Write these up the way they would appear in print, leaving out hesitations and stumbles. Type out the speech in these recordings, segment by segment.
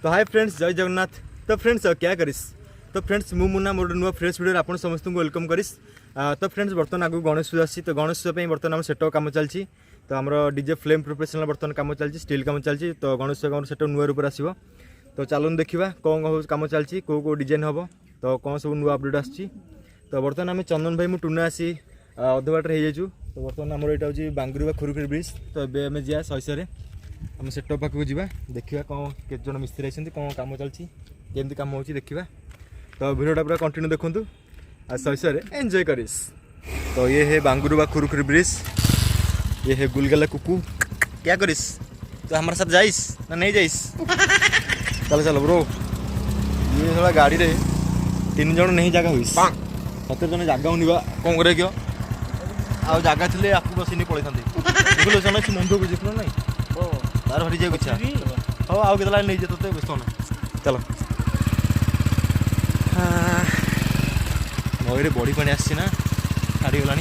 तो hi friends, जय जगन्नाथ। तो फ्रेंड्स क्या करिस। तो फ्रेंड्स मु मुन्ना मोर नुआ फ्रेश वीडियो आपन समस्त को वेलकम करिस। तो फ्रेंड्स बर्तमान आगु गणेश पूजा आसी, तो गणेश पूजा पे बर्तमान सेटअप काम चलची। तो हमरो डीजे फ्लेम प्रोफेशनल बर्तमान काम चलची, स्टील काम चलची। तो गणेश पूजा सेटअप नुआ रूप आसीबो। तो चलन देखिबा कोन काम चलची, को डिजाइन हबो, तो कोन सब नुआ अपडेट आसी। तो बर्तमान आम चंदन भाई मु टुना आसी अधबाटर हो जाइछु। तो बर्तमान आमर यहाँ हूँ बांगुरी खुरुखुरी ब्रिज। तो एम जा शैशे आम सेटअप पाखक जा देखा कौन के जन मिस्त्री आते कौन कम चलती केमती कम हो देखा। तो भिडियोटा पूरा कंटिन्यू देखूँ आ शैशे एंजॉय करिस। तो ये है बांगुरी खुरुखुरी ब्रिज, ये है गुलगला कुकू। क्या करिस तो हमारे साथ जाइस ना नहीं जाइस? चलो चलो ब्रो। ये थोड़ा गाड़ी रे 3 जन नहीं जगह हुई 7 जन जगह होनी कौन करे क्यों आ जगह थे आपको बस नहीं पड़े था जन मंदिर को जितना नहीं तार हरी जाए इच्छा हाँ आउ के नहीं जे तो व्यस्त ना। चलो नईरे बड़ी पानी आसी ना छाड़ी गला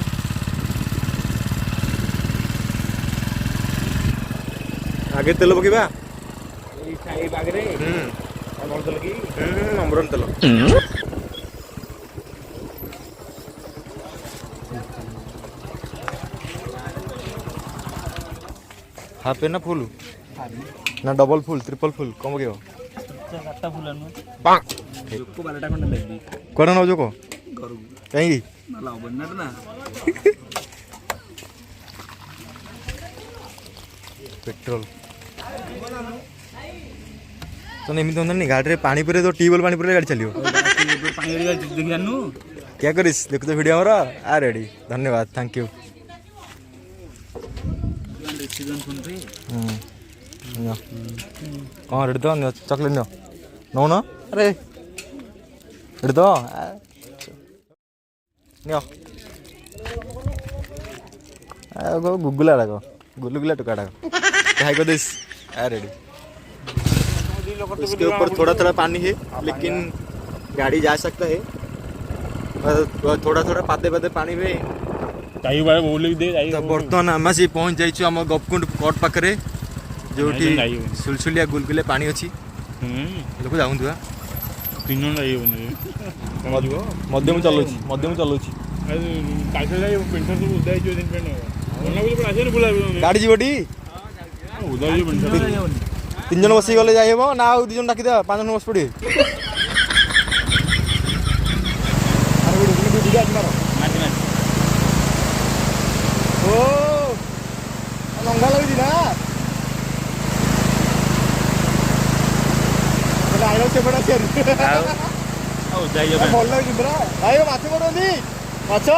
आगे तेल पकेबा अमरन तेल हाफ है ना फुल ना डबल फुल ट्रिपल फुल कम पकेब कौन नौ जो कहीं पेट्रोल तो एमती होता नहीं गाड़ी पानी पूरे तो ट्यूबवेल पानी पूरे गाड़ी चलियो क्या करिस देख तो वीडियो हमारा आ रेडी। धन्यवाद थैंक यू। कौन रेडी तो चॉकलेट नो ना अरे रेडी तो गुगुला डाको गुलगुला टुका क्या कर दिस रेडी। इसके ऊपर थोड़ा थोड़ा पानी है लेकिन गाड़ी जा सकता है, थोड़ा थोड़ा पाते पाते पानी में। तो बर्तमान आम से पहुँच जाइए आम गपकुंड कोर्ट पाखे जो सुलसुलिया गुलगुले पानी अच्छी लोक जाऊँ मध्यम चलाऊँ गाड़ी जीवटी 3 जन बस गले जाइब ना आ 2 जन डाकिद 5 जन बस पड़े लंगा लगी ना से बड़ा भल लगे पूरा भाई माछ पड़े माछ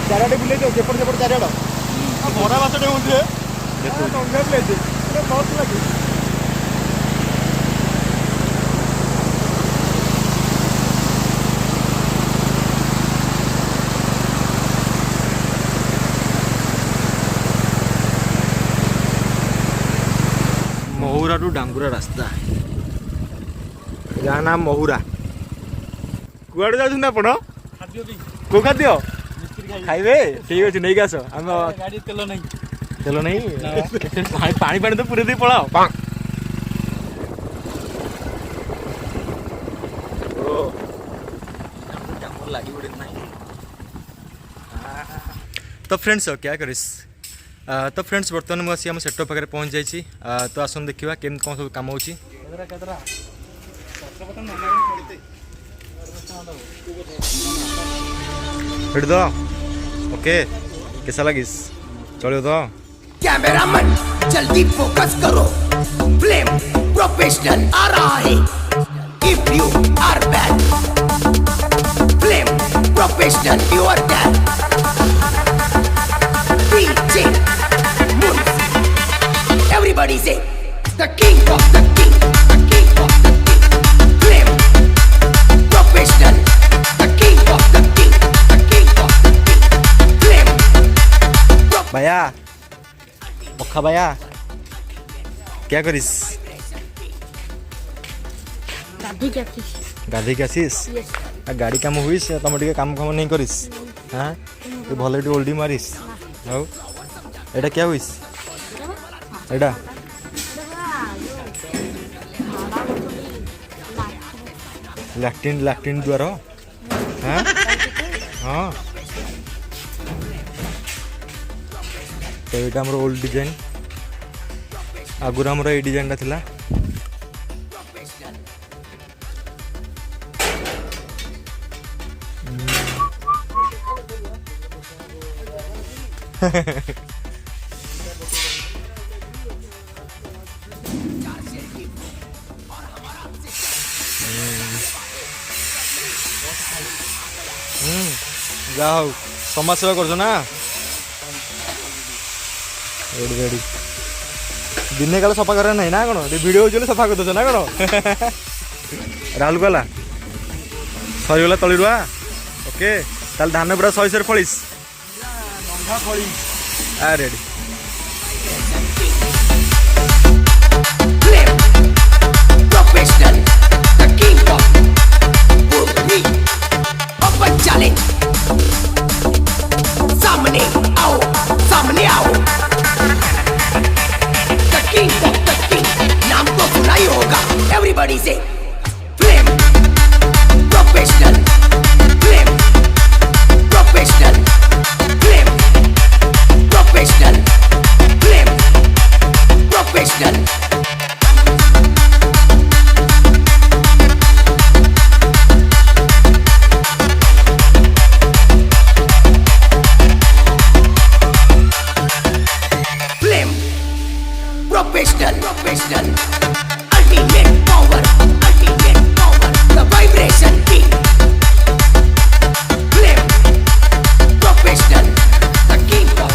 चारिटे बुले सेपट सेपट चारिड़ बड़ा माछटे होते बस लगे। महुरा टू डांगुरा रास्ता या नाम महुरा। कुआड़े जाऊँ आप को खाद्य खाइबे ठीक अच्छे नहीं आस आम तेल नहीं पानी पानी तो पूरे दी पड़ाओ तो फ्रेंड्स क्या करिस। तो फ्रेंड्स बर्तमान मुझे आम सेटअप पाखे पहुँच जाइए। तो आसन देखा केम कौन सब कम हो दो ओके कैसा लगिस चलो तो कैमरामैन जल्दी फोकस करो फ्लेम प्रोफेशनल आ रहा है if you are bad flame professional you are that DJ everybody से the king of the king the king of the king flame professional the king of the king the king of the king flame भैया पखा भैया क्या करिस गाधी के आसीस गाड़ी काम हुई तुम टे काम फाम नहीं करिस हाँ तू भले ओल्डी मारिस एटा क्या हुई ଏଇଟା ଲାଟ୍ରିନ୍ ଦ୍ୱାର ହଁ ହଁ ତ ଏଇଟା ଆମର ଓଲ୍ଡ ଡିଜାଇନ୍ ଆଗରୁ ଆମର ଏଇ ଡିଜାଇନଟା ଥିଲା ଯା ହଉ ସମାଜ ସେବା କରୁଛ ନା ରେଡ଼ି ରେଡ଼ି ଦିନେ କାଳେ ସଫା କରିବା ନାହିଁ ନା କ'ଣ ଭିଡ଼ିଓ ହେଉଛି ବୋଲି ସଫା କରିଦେଉଛ ନା କ'ଣ ରାହୁଲ ଗଲା ସରିଗଲା ତଳି ରୁଆ ଓକେ ତାହେଲେ ଧାନ ପୁରା 100 ଫଳିସ୍ ready Flame Professional, the king of Burmi. Open challenge. सामने आओ The king of the king, नाम तो सुना ही होगा. Everybody say Flame Professional, Flame Professional, Flame Professional, Flame Professional. Professional, ultimate power, the vibration king. Flame, professional, the king of.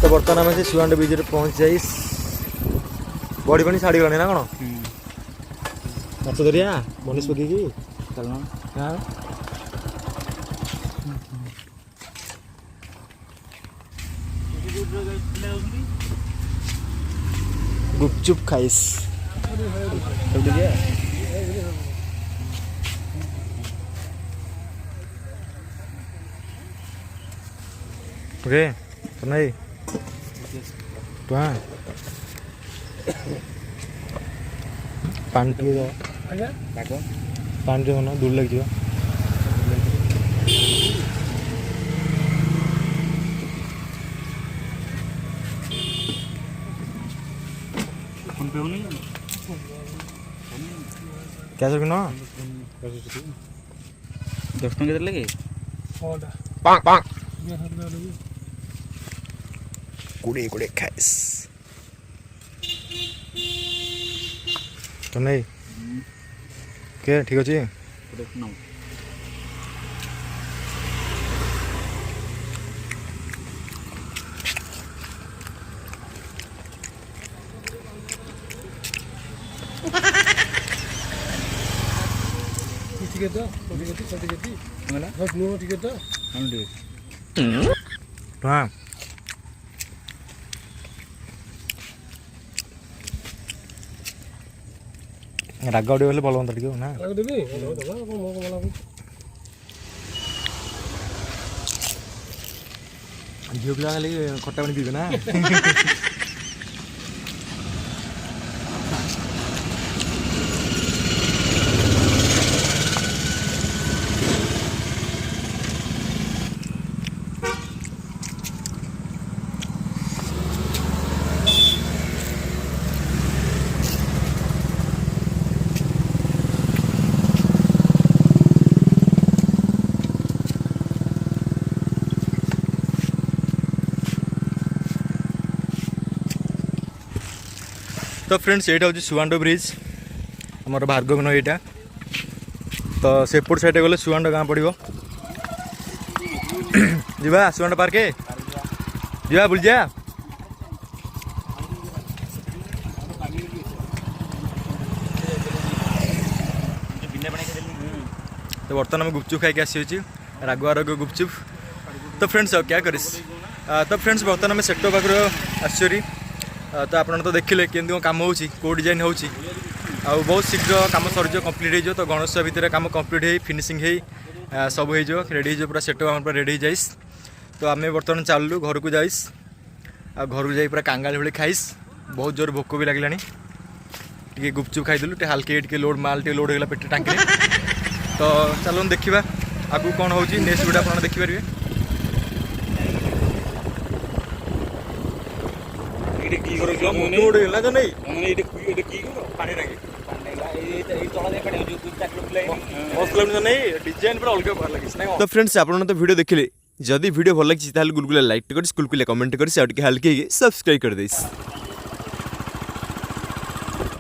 तो बर्तमान आम से सुआंड बीच में पहुँच जाई बड़ी पानी छाड़ी गलानी ना कौन माछ धरिया मनीष पकईकी हाँ गुपचुप खाइस ओके नहीं पानी टे पानी टे ना दूर लग क्या सब ना 10 टଙ୍କା କେତେ ଲାଗେ कुड़े खाइस तो नहीं के ठीक अच्छे हाँ राग उड़े भल हाँ टे ना झील पिला खाली खट्टा पानी पीबे ना तो फ्रेंड्स यहाँ हूँ सुआंड ब्रिज आमर भार्गव नई यहाँ तो सेपट साइड गले सुआंड गाँ पड़ो जीवा सुआंड पार्क जीवा बुल जा तो बर्तमान आम गुपचुप खाई आसी रागुआ रग गुपचुप तो फ्रेंड्स क्या करिस तो फ्रेंड्स बर्तमान आम सेक्टर पाखर आसरी तो आप तो देखिले केमती कम हो डिजाइन हो बहुत शीघ्र कम सर कम्प्लीट हो तो गणेश भितर कम कम्प्लीट हो फिनिशिंग हो सब हो रेडी हो पूरा सेटअप आम रेडी हो जाइस तो आम बर्तमान चलू घर को जाइस आ घर को जा पूरा कांगाल भाई खाइस बहुत जोर भोक भी लगे टे गुपचुप खाइदेलु टे हल्के टे लोड माल टे लोड होगा पेट टांकी तो चलो देखा आगू कौन हो नेक्स्ट वीडियो आप देखिपारे। तो फ्रेंड्स आप वीडियो देखिले जदि वीडियो भल लगी गुलगुला लाइक कर गुलगुला कमेंट कर हल्के सब्सक्राइब कर देस।